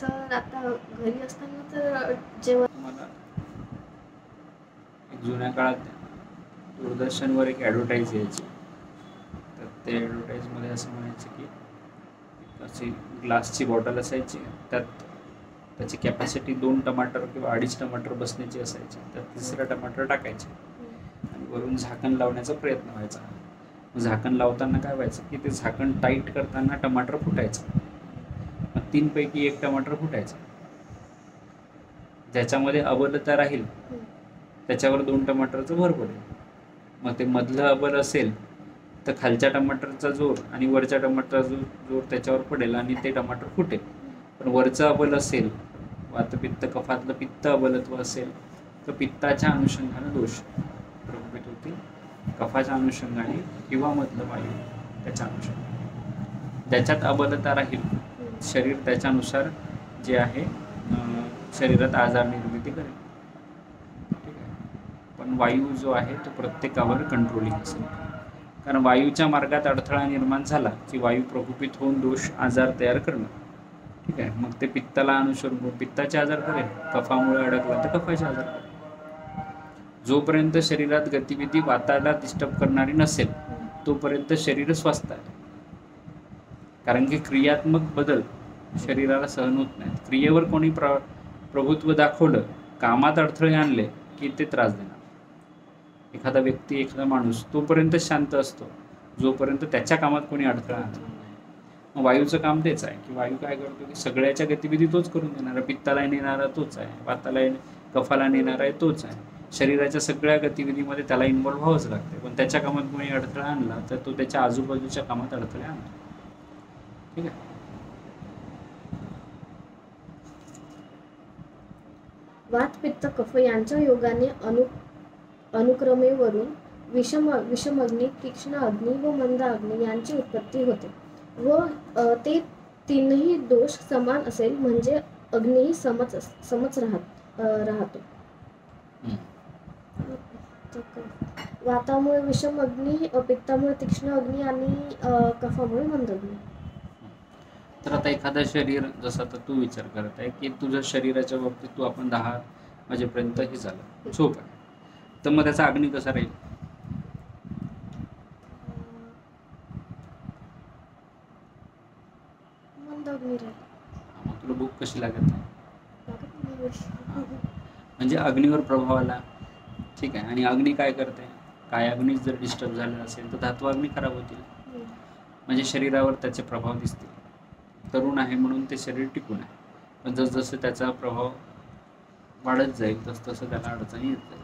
Sir आता घरी असताना तर जेव्हा मला एक जुन्या काळात दूरदर्शनवर एक ॲडव्हर्टाईज यायची. तर ते ॲडव्हर्टाईजमध्ये असं म्हणायचं की अशी ग्लासची बॉटल असायची, त्यात त्याची कॅपॅसिटी 2 टमाटर किंवा 2.5 टमाटर बसण्याची असायची. त्यात तिसरं टमाटर टाकायचे आणि वरून झाकण लावण्याचा प्रयत्न व्हायचा. झाकण लावताना काय व्हायचं की ते झाकण टाईट करताना टमाटर फुटायचं. मग 3 पैकी 1 टमाटर फुटायचं. ज्याच्यामध्ये अबलता राहील त्याच्यावर 2 टमाटरचं भर पडेल. मग ते मधलं अबल असेल तर खालच्या टमाटरचा जोर आणि वरच्या टमाटरचा जोर त्याच्यावर पडेल आणि ते टमाटर फुटेल. पण वरचं अबल असेल, वातपित्त कफातलं पित्त अबलत्व असेल तर पित्ताच्या अनुषंगानं दोष प्रकोपित होतील, कफाच्या अनुषंगाने किंवा मधलं वायू त्याच्या अनुषंगाने. ज्याच्यात अबलता राहील शरीर त्याच्यानुसार जे आहे शरीरात आजार निर्मिती करेल. ठीक आहे. पण वायू जो आहे तो प्रत्येकावर कंट्रोलिंग असेल. कारण वायूच्या मार्गात अडथळा निर्माण झाला की वायू प्रकोपित होऊन दोष आजार तयार करणं. ठीक आहे. मग ते पित्ताला अनुसरून पित्ताचे आजार करेल, कफामुळे अडकला तर कफाचे आजार करेल. जोपर्यंत शरीरात गतिविधी वाताला डिस्टर्ब करणारी नसेल तोपर्यंत शरीर स्वस्थ आहे. कारण की क्रियात्मक बदल शरीराला सहन होत नाहीत. क्रियेवर कोणी प्रभुत्व दाखवलं, कामात अडथळे आणले की ते त्रास देणार. एखादा व्यक्ती, एखादा माणूस तोपर्यंत शांत असतो जोपर्यंत त्याच्या कामात कोणी अडथळा आणत नाही. मग वायूचं काम तेच आहे की वायू काय करतो की सगळ्याच्या गतिविधी तोच करून देणारा. पित्ताला नेणारा तोच आहे, वाताला कफाला नेणारा आहे तोच आहे. शरीराच्या सगळ्या गतिविधीमध्ये त्याला इन्व्हॉल्व्ह व्हावंच लागते. पण त्याच्या कामात कोणी अडथळा आणला तर तो त्याच्या आजूबाजूच्या कामात अडथळे आणतो. ठीक आहे. वात पित्त कफ यांच्या योगाने अनुक्रमेवरून विषमअग्नी, तीक्ष्ण अग्नी व मंद अग्नी यांची उत्पत्ती होते व ते तीनही दोष समान असेल म्हणजे अग्नीही समच राहतो. वातामुळे विषम अग्नी, पित्तामुळे तीक्ष्ण अग्नी आणि कफामुळे मंद अग्नी. तर आता एखादं शरीर, जसं आता तू विचार करत आहे की तुझ्या शरीराच्या बाबतीत तू आपण 10 वाजेपर्यंत हे झालं झोप आहे, तर मग त्याचा अग्नी कसा राहील? मंद अग्नी राहील. मग तुला भूक कशी लागत नाही? म्हणजे अग्नीवर प्रभाव आला. ठीक आहे. आणि अग्नी काय करते? काय अग्नी जर डिस्टर्ब झाला असेल तर धातू अग्नी खराब होतील. म्हणजे शरीरावर त्याचे प्रभाव दिसतील. तरुण आहे म्हणून ते शरीर टिकून आहे, पण जसजसं त्याचा प्रभाव वाढत जाईल तसतसं त्याला अडचणी येत जाईल.